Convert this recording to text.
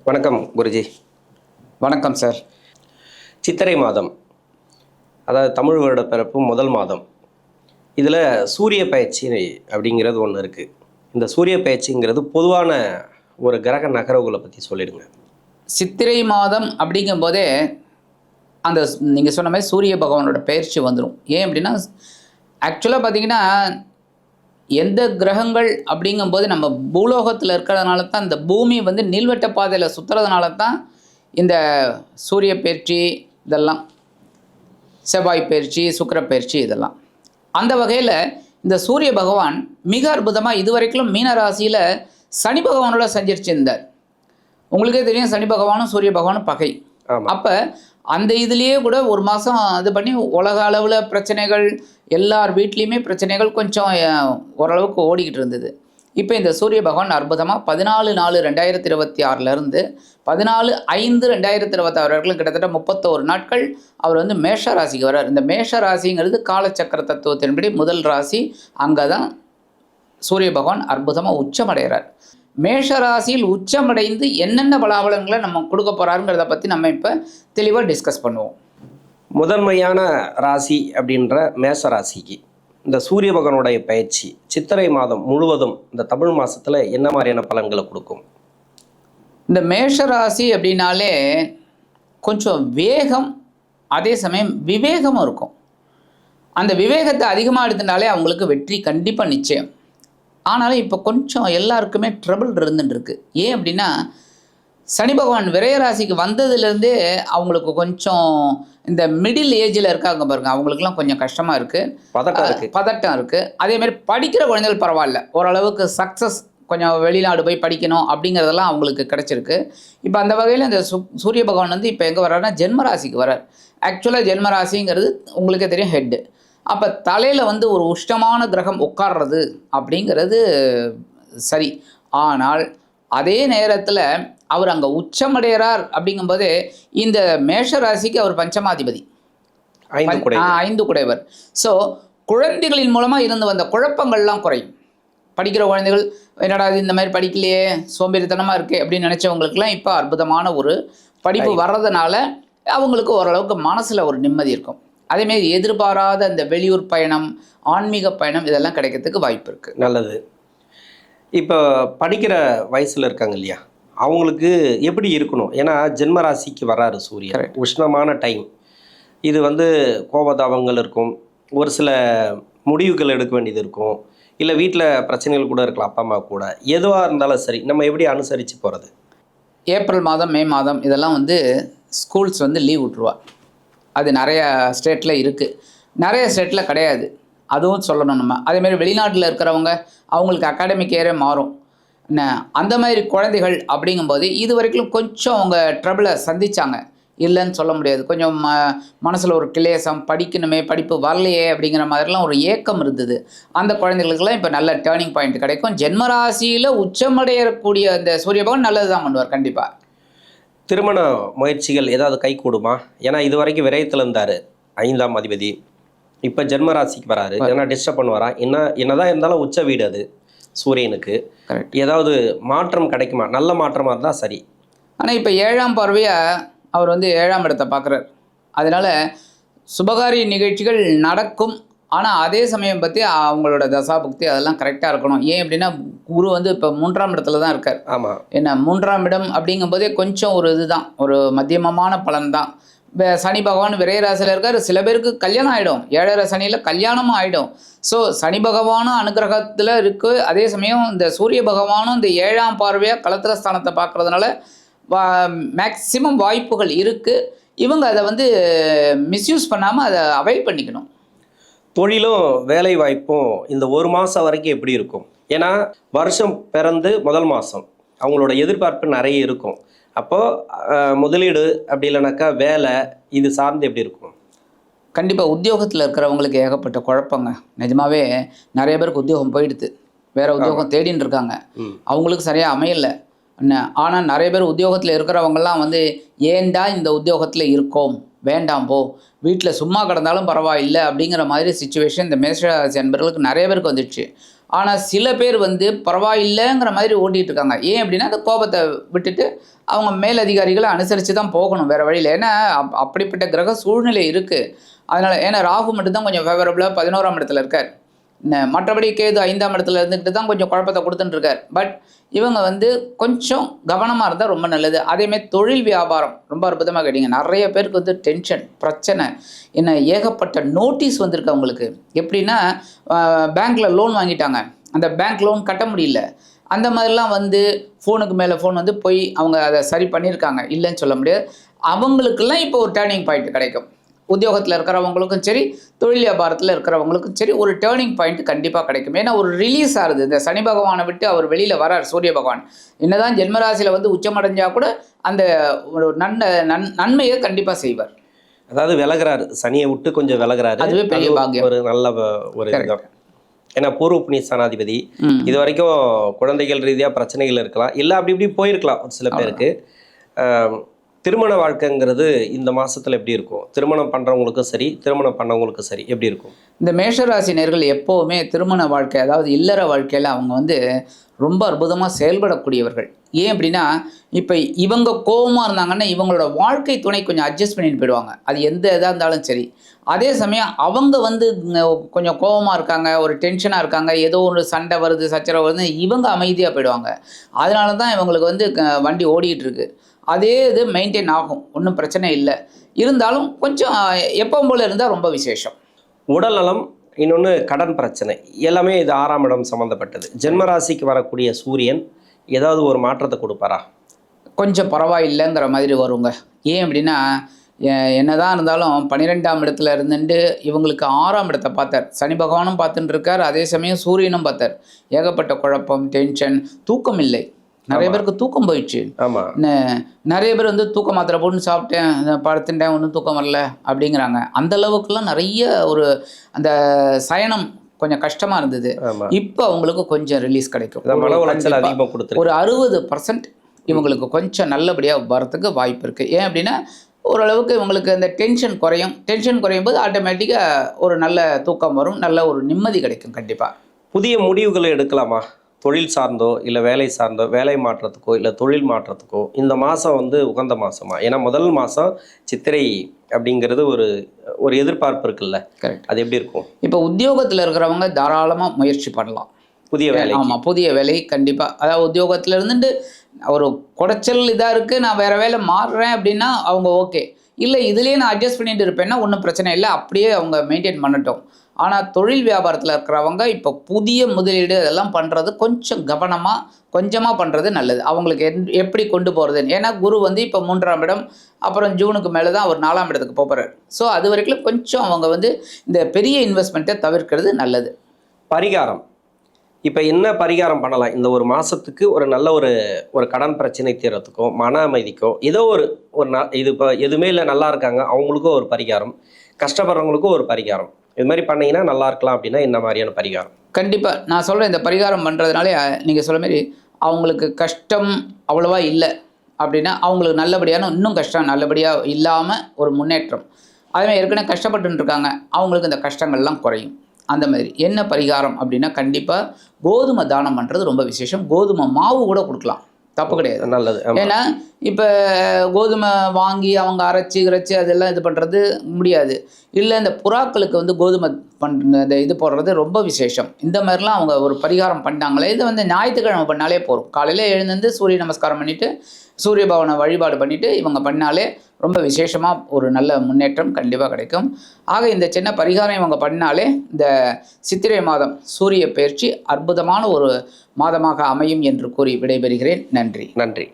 வணக்கம் குருஜி. வணக்கம் சார். சித்திரை மாதம், அதாவது தமிழ் வருட பிறப்பு முதல் மாதம். இதில் சூரிய பயிற்சி அப்படிங்கிறது ஒன்று இருக்குது. இந்த சூரிய பயிற்சிங்கிறது பொதுவான ஒரு கிரக நகர்வுகளை பற்றி சொல்லிடுங்க. சித்திரை மாதம் அப்படிங்கும்போதே அந்த நீங்கள் சொன்ன மாதிரி சூரிய பகவானோட பயிற்சி வந்துடும். ஏன் அப்படின்னா ஆக்சுவலாக பார்த்தீங்கன்னா எந்த கிரகங்கள் அப்படிங்கும்போது நம்ம பூலோகத்தில் இருக்கிறதுனால தான் இந்த பூமி வந்து நீள்வட்ட பாதையில் சுற்றுறதுனால தான் இந்த சூரிய பயிற்சி இதெல்லாம், செவ்வாய் பயிற்சி, சுக்கிர பயிற்சி இதெல்லாம். அந்த வகையில் இந்த சூரிய பகவான் மிக அற்புதமாக இதுவரைக்கும் மீன ராசியில் சனி பகவானோட சஞ்சரிச்சிருந்தார். உங்களுக்கே தெரியும், சனி பகவானும் சூரிய பகவானும் பகை. அப்போ அந்த இதுலேயே கூட ஒரு மாதம் இது பண்ணி உலக அளவில் பிரச்சனைகள், எல்லார் வீட்லேயுமே பிரச்சனைகள் கொஞ்சம் ஓரளவுக்கு ஓடிக்கிட்டு இருந்தது. இப்போ இந்த சூரிய பகவான் அற்புதமாக 14/4/2026 14/5/2026 வரைக்கும் கிட்டத்தட்ட 31 நாட்கள் அவர் வந்து மேஷ ராசிக்கு வர்றார். இந்த மேஷ ராசிங்கிறது காலச்சக்கர தத்துவத்தின்படி முதல் ராசி. அங்கே தான் சூரிய பகவான் அற்புதமாக உச்சமடைகிறார். மேஷ ராசியில் உச்சமடைந்து என்னென்ன பலாபலங்களை நம்ம கொடுக்க போகிறாருங்கிறத பற்றி நம்ம இப்போ தெளிவாக டிஸ்கஸ் பண்ணுவோம். முதன்மையான ராசி அப்படின்ற மேஷ ராசிக்கு இந்த சூரிய பகவானுடைய பயிற்சி சித்திரை மாதம் முழுவதும் இந்த தமிழ் மாதத்தில் என்ன மாதிரியான பலன்களை கொடுக்கும்? இந்த மேஷ ராசி அப்படின்னாலே கொஞ்சம் வேகம், அதே சமயம் விவேகமும் இருக்கும். அந்த விவேகத்தை அதிகமாக எடுத்துட்டாலே அவங்களுக்கு வெற்றி கண்டிப்பாக நிச்சயம். ஆனாலும் இப்போ கொஞ்சம் எல்லாருக்குமே ட்ரபிள் இருந்துட்டுருக்கு. ஏன் அப்படின்னா சனி பகவான் விரயராசிக்கு வந்ததுலேருந்தே அவங்களுக்கு கொஞ்சம் இந்த மிடில் ஏஜில் இருக்காங்க பாருங்கள், அவங்களுக்குலாம் கொஞ்சம் கஷ்டமாக இருக்குது, பதட்டம் இருக்குது. அதேமாதிரி படிக்கிற குழந்தைகள் பரவாயில்ல, ஓரளவுக்கு சக்ஸஸ், கொஞ்சம் வெளிநாடு போய் படிக்கணும் அப்படிங்கிறதெல்லாம் அவங்களுக்கு கிடச்சிருக்கு. இப்போ அந்த வகையில் இந்த சூரிய பகவான் வந்து இப்போ எங்கே வர்றாருன்னா ஜென்மராசிக்கு வர்றார். ஆக்சுவலாக ஜென்மராசிங்கிறது உங்களுக்கே தெரியும் ஹெட்டு. அப்போ தலையில் வந்து ஒரு உஷ்ணமான கிரகம் உட்கார்றது அப்படிங்கிறது சரி. ஆனால் அதே நேரத்தில் அவர் அங்கே உச்சமடைகிறார் அப்படிங்கும்போது இந்த மேஷ ராசிக்கு அவர் பஞ்சமாதிபதி, 5 குடைவர். ஸோ குழந்தைகளின் மூலமாக இருந்து வந்த குழப்பங்கள்லாம் குறையும். படிக்கிற குழந்தைகள் என்னடா இந்த மாதிரி படிக்கலையே, சோம்பேறித்தனமாக இருக்குது அப்படின்னு நினச்சவங்களுக்குலாம் இப்போ அற்புதமான ஒரு படிப்பு வர்றதுனால அவங்களுக்கு ஓரளவுக்கு மனசில் ஒரு நிம்மதி இருக்கும். அதேமாரி எதிர்பாராத இந்த வெளியூர் பயணம், ஆன்மீக பயணம் இதெல்லாம் கிடைக்கிறதுக்கு வாய்ப்பு இருக்குது. நல்லது. இப்போ படிக்கிற வயசில் இருக்காங்க இல்லையா, அவங்களுக்கு எப்படி இருக்கணும்? ஏன்னா ஜென்மராசிக்கு வராரு சூரியன், உஷ்ணமான டைம். இது வந்து கோபதாபங்கள் இருக்கும், ஒரு சில முடிவுகள் எடுக்க வேண்டியது இருக்கும், இல்லை வீட்டில் பிரச்சனைகள் கூட இருக்கலாம், அப்பா அம்மா கூட. எதுவாக இருந்தாலும் சரி, நம்ம எப்படி அனுசரித்து போகிறது? ஏப்ரல் மாதம், மே மாதம் இதெல்லாம் வந்து ஸ்கூல்ஸ் வந்து லீவ் விட்ருவா. அது நிறைய ஸ்டேட்டில் இருக்குது, நிறைய ஸ்டேட்டில் கிடையாது, அதுவும் சொல்லணும் நம்ம. அதேமாதிரி வெளிநாட்டில் இருக்கிறவங்க அவங்களுக்கு அகாடமிக் இயரே மாறும். என்ன அந்த மாதிரி குழந்தைகள் அப்படிங்கும்போது இது வரைக்கும் கொஞ்சம் அவங்க ட்ரபிளை சந்தித்தாங்க, இல்லைன்னு சொல்ல முடியாது. கொஞ்சம் மனசில் ஒரு கிளேசம், படிக்கணுமே, படிப்பு வரலையே அப்படிங்கிற மாதிரிலாம் ஒரு ஏக்கம் இருந்தது. அந்த குழந்தைகளுக்கெல்லாம் இப்போ நல்ல டேர்னிங் பாயிண்ட் கிடைக்கும். ஜென்மராசியில் உச்சமடையக்கூடிய அந்த சூரிய பகவான் நல்லது தான் பண்ணுவார் கண்டிப்பாக. திருமண முயற்சிகள் ஏதாவது கை கூடுமா? ஏன்னா இது வரைக்கும் விரயத்தில் இருந்தார் 5ஆம் அதிபதி, இப்போ ஜென்மராசிக்கு வராரு, ஏன்னா டிஸ்டர்ப் பண்ணுவாரா? என்னதான் இருந்தாலும் உச்ச வீடு அது சூரியனுக்கு. ஏதாவது மாற்றம் கிடைக்குமா? நல்ல மாற்றமாக இருந்தால் சரி. ஆனால் இப்போ 7ஆம் பார்வையாக அவர் வந்து 7ஆம் இடத்தை பார்க்குறார். அதனால் சுபகாரிய நிகழ்ச்சிகள் நடக்கும். ஆனால் அதே சமயம் பற்றி அவங்களோட தசாபுக்தி அதெல்லாம் கரெக்டாக இருக்கணும். ஏன் அப்படின்னா குரு வந்து இப்போ 3ஆம் இடத்துல தான் இருக்கார். ஆமாம். என்ன 3ஆம் இடம் அப்படிங்கும்போதே கொஞ்சம் ஒரு இதுதான், ஒரு மத்தியமமான பலன் தான். சனி பகவான் விரயராசியில் இருக்கார். சில பேருக்கு கல்யாணம் ஆகிடும், 7 சனியில் கல்யாணமும் ஆகிடும். ஸோ சனி பகவானும் அனுகிரகத்தில் இருக்குது. அதே சமயம் இந்த சூரிய பகவானும் இந்த 7ஆம் பார்வையாக களத்திர ஸ்தானத்தை பார்க்குறதுனால மேக்சிமம் வாய்ப்புகள் இருக்குது. இவங்க அதை வந்து மிஸ்யூஸ் பண்ணாமல் அதை அவாய்ட் பண்ணிக்கணும். தொழிலும் வேலை வாய்ப்பும் இந்த ஒரு மாதம் வரைக்கும் எப்படி இருக்கும்? ஏன்னா வருஷம் பிறந்து முதல் மாதம் அவங்களோட எதிர்பார்ப்பு நிறைய இருக்கும். அப்போது முதலீடு அப்படி இல்லைனாக்கா வேலை, இது சார்ந்து எப்படி இருக்கும்? கண்டிப்பாக உத்தியோகத்தில் இருக்கிறவங்களுக்கு ஏகப்பட்ட குழப்பங்க. நிஜமாவே நிறைய பேருக்கு உத்தியோகம் போயிடுது, வேறு உத்தியோகம் தேடின்னு இருக்காங்க, அவங்களுக்கு சரியாக அமையலை. ஆனால் நிறைய பேர் உத்தியோகத்தில் இருக்கிறவங்கெல்லாம் வந்து ஏன்டா இந்த உத்தியோகத்தில் இருக்கோம், வேண்டாம் போ, வீட்டில் சும்மா கிடந்தாலும் பரவாயில்லை அப்படிங்கிற மாதிரி சிச்சுவேஷன் இந்த மேஷராசி அன்பர்களுக்கு நிறைய பேருக்கு வந்துடுச்சு. ஆனால் சில பேர் வந்து பரவாயில்லைங்கிற மாதிரி ஓட்டிகிட்டு இருக்காங்க. ஏன் அப்படின்னா அந்த கோபத்தை விட்டுட்டு அவங்க மேலதிகாரிகளை அனுசரித்து தான் போகணும், வேறு வழியில். ஏன்னா அப்படிப்பட்ட கிரக சூழ்நிலை இருக்குது. அதனால் ஏன்னா ராகு மட்டும்தான் கொஞ்சம் ஃபேவரபுளாக 11ஆம் இடத்துல இருக்கார். மற்றபடி கேது 5ஆம் இடத்துல இருந்துக்கிட்டு தான் கொஞ்சம் குழப்பத்தை கொடுத்துட்டுருக்கார். பட் இவங்க வந்து கொஞ்சம் கவனமாக இருந்தால் ரொம்ப நல்லது. அதேமாதிரி தொழில் வியாபாரம் ரொம்ப அற்புதமாக கேட்டிங்க. நிறைய பேருக்கு வந்து டென்ஷன், பிரச்சனை, என்ன ஏகப்பட்ட நோட்டீஸ் வந்திருக்கு அவங்களுக்கு. எப்படின்னா பேங்க்கில் லோன் வாங்கிட்டாங்க, அந்த பேங்க் லோன் கட்ட முடியல, அந்த மாதிரிலாம் வந்து ஃபோனுக்கு மேலே ஃபோன் வந்து போய் அவங்க அதை சரி பண்ணியிருக்காங்க, இல்லைன்னு சொல்ல முடியாது. அவங்களுக்கெல்லாம் இப்போ ஒரு டேர்னிங் பாயிண்ட் கிடைக்கும். உத்தியோகத்தில் இருக்கிறவங்களுக்கும் சரி, தொழில் வியாபாரத்தில் இருக்கிறவங்களுக்கும் சரி, ஒரு டேர்னிங் பாயிண்ட் கண்டிப்பாக கிடைக்கும். ஏன்னா ஒரு ரிலீஸ் ஆகுது. இந்த சனி பகவானை விட்டு அவர் வெளியில் வரார், சூரிய பகவான். என்னதான் ஜென்மராசியில் வந்து உச்சமடைஞ்சால் கூட அந்த ஒரு நன்மையை கண்டிப்பாக செய்வார். அதாவது விலகிறாரு, சனியை விட்டு கொஞ்சம் விலகிறாரு. அதுவே பெரிய பாக்கியம். ஒரு நல்ல ஒரு இதுதான். ஏன்னா பூர்வ புண்ணிய ஸ்தானாதிபதி இது வரைக்கும் குழந்தைகள் ரீதியாக பிரச்சனைகள் இருக்கலாம், இல்லை அப்படி இப்படி போயிருக்கலாம் ஒரு சில பேருக்கு. திருமண வாழ்க்கைங்கிறது இந்த மாதத்தில் எப்படி இருக்கும்? திருமணம் பண்ணுறவங்களுக்கும் சரி, திருமணம் பண்ணவங்களுக்கும் சரி எப்படி இருக்கும்? இந்த மேஷராசி நேயர்கள் எப்போவுமே திருமண வாழ்க்கை, அதாவது இல்லற வாழ்க்கையில் அவங்க வந்து ரொம்ப அற்புதமாக செயல்படக்கூடியவர்கள். ஏன் அப்படின்னா இப்போ இவங்க கோபமாக இருந்தாங்கன்னா இவங்களோட வாழ்க்கை துணை கொஞ்சம் அட்ஜஸ்ட் பண்ணிட்டு போயிடுவாங்க, அது எந்த இதாக இருந்தாலும் சரி. அதே சமயம் அவங்க வந்து கொஞ்சம் கோபமாக இருக்காங்க, ஒரு டென்ஷனாக இருக்காங்க, ஏதோ ஒரு சண்டை வருது, சச்சரவு வருது, இவங்க அமைதியாக போயிடுவாங்க. அதனால தான் இவங்களுக்கு வந்து வண்டி ஓடிக்கிட்டு இருக்கு. அதே இது மெயின்டைன் ஆகும், ஒன்றும் பிரச்சனை இல்லை. இருந்தாலும் கொஞ்சம் எப்பவும் போல் இருந்தால் ரொம்ப விசேஷம். உடல் நலம், இன்னொன்று கடன் பிரச்சனை, எல்லாமே இது 6ஆம் இடம் சம்மந்தப்பட்டது. ஜென்மராசிக்கு வரக்கூடிய சூரியன் ஏதாவது ஒரு மாற்றத்தை கொடுப்பாரா? கொஞ்சம் பரவாயில்லைங்கிற மாதிரி வருங்க. ஏன் அப்படின்னா என்னதான் இருந்தாலும் 12ஆம் இடத்துல இருந்துட்டு இவங்களுக்கு 6ஆம் இடத்தை பார்த்தார். சனி பகவானும் பார்த்துட்டு இருக்கார், அதே சமயம் சூரியனும் பார்த்தார். ஏகப்பட்ட குழப்பம், டென்ஷன், தூக்கம் இல்லை. நிறைய பேருக்கு தூக்கம் போயிடுச்சு. நிறைய பேர் வந்து தூக்க மாத்திரை போட்டு சாப்பிட்டேன், படுத்துட்டேன், ஒன்றும் தூக்கம் வரல அப்படிங்கிறாங்க. அந்த அளவுக்குலாம் நிறைய ஒரு அந்த சயனம் கொஞ்சம் கஷ்டமாக இருந்தது. இப்போ அவங்களுக்கு கொஞ்சம் ரிலீஸ் கிடைக்கும். ஒரு 60% இவங்களுக்கு கொஞ்சம் நல்லபடியாக வரத்துக்கு வாய்ப்பு இருக்குது. ஏன் அப்படின்னா ஓரளவுக்கு இவங்களுக்கு அந்த டென்ஷன் குறையும். டென்ஷன் குறையும் போது ஆட்டோமேட்டிக்காக ஒரு நல்ல தூக்கம் வரும், நல்ல ஒரு நிம்மதி கிடைக்கும். கண்டிப்பாக புதிய முடிவுகளை எடுக்கலாமா? தொழில் சார்ந்தோ இல்லை வேலை சார்ந்தோ, வேலை மாற்றத்துக்கோ இல்லை தொழில் மாற்றத்துக்கோ இந்த மாதம் வந்து உகந்த மாதமா? ஏன்னா முதல் மாதம் சித்திரை அப்படிங்கிறது ஒரு எதிர்பார்ப்பு இருக்குல்ல, கரெக்ட். அது எப்படி இருக்கும்? இப்போ உத்தியோகத்தில் இருக்கிறவங்க தாராளமாக முயற்சி பண்ணலாம் புதிய வேலை. ஆமாம், புதிய வேலை கண்டிப்பாக. அதாவது உத்தியோகத்தில் இருந்துட்டு ஒரு குடைச்சல் இதாக இருக்குது, நான் வேறு வேலை மாறுறேன் அப்படின்னா அவங்க ஓகே. இல்லை இதுலேயே நான் அட்ஜஸ்ட் பண்ணிட்டு இருப்பேன்னா ஒன்றும் பிரச்சனை இல்லை, அப்படியே அவங்க மெயின்டைன் பண்ணட்டும். ஆனால் தொழில் வியாபாரத்தில் இருக்கிறவங்க இப்போ புதிய முதலீடு அதெல்லாம் பண்ணுறது கொஞ்சம் கவனமாக கொஞ்சமாக பண்ணுறது நல்லது. அவங்களுக்கு எப்படி கொண்டு போகிறதுன்னு. ஏன்னா குரு வந்து இப்போ 3ஆம் இடம், அப்புறம் ஜூனுக்கு மேலே தான் அவர் 4ஆம் இடத்துக்கு போகிறார். ஸோ அது வரைக்கும் கொஞ்சம் அவங்க வந்து இந்த பெரிய இன்வெஸ்ட்மெண்ட்டை தவிர்க்கிறது நல்லது. பரிகாரம், இப்போ என்ன பரிகாரம் பண்ணலாம் இந்த ஒரு மாதத்துக்கு? ஒரு நல்ல ஒரு கடன் பிரச்சனை தீர்றதுக்கோ, மன அமைதிக்கோ, ஏதோ ஒரு இது இப்போ எதுவுமே இல்லை, நல்லா இருக்காங்க அவங்களுக்கும் ஒரு பரிகாரம், கஷ்டப்படுறவங்களுக்கும் ஒரு பரிகாரம், இது மாதிரி பண்ணிங்கன்னா நல்லா இருக்கலாம் அப்படின்னா என்ன மாதிரியான பரிகாரம்? கண்டிப்பாக நான் சொல்கிறேன், இந்த பரிகாரம் பண்ணுறதுனாலே நீங்கள் சொல்ல மாதிரி அவங்களுக்கு கஷ்டம் அவ்வளோவா இல்லை அப்படின்னா அவங்களுக்கு நல்லபடியான இன்னும் கஷ்டம் நல்லபடியாக இல்லாமல் ஒரு முன்னேற்றம். அதேமாதிரி ஏற்கனவே கஷ்டப்பட்டு இருக்காங்க, அவங்களுக்கு இந்த கஷ்டங்கள்லாம் குறையும். அந்த மாதிரி என்ன பரிகாரம் அப்படின்னா கண்டிப்பாக கோதுமை தானம் பண்ணுறது ரொம்ப விசேஷம். கோதுமை மாவு கூட கொடுக்கலாம், தப்பு கிடையாது, நல்லது. ஏன்னா இப்போ கோதுமை வாங்கி அவங்க அரைச்சி அதெல்லாம் இது பண்ணுறது முடியாது. இல்லை இந்த புறாக்களுக்கு வந்து கோதுமை இந்த இது போடுறது ரொம்ப விசேஷம். இந்த மாதிரிலாம் அவங்க ஒரு பரிகாரம் பண்ணாங்களே, இது வந்து ஞாயிற்றுக்கிழமை பண்ணாலே போகும். காலையில் எழுந்து சூரிய நமஸ்காரம் பண்ணிவிட்டு சூரிய பவனை வழிபாடு பண்ணிவிட்டு இவங்க பண்ணாலே ரொம்ப விசேஷமாக ஒரு நல்ல முன்னேற்றம் கண்டிப்பாக கிடைக்கும். ஆக இந்த சின்ன பரிகாரம் இவங்க பண்ணாலே இந்த சித்திரை மாதம் சூரிய பெயர்ச்சி அற்புதமான ஒரு மாதமாக அமையும் என்று கூறி விடைபெறுகிறேன். நன்றி. நன்றி.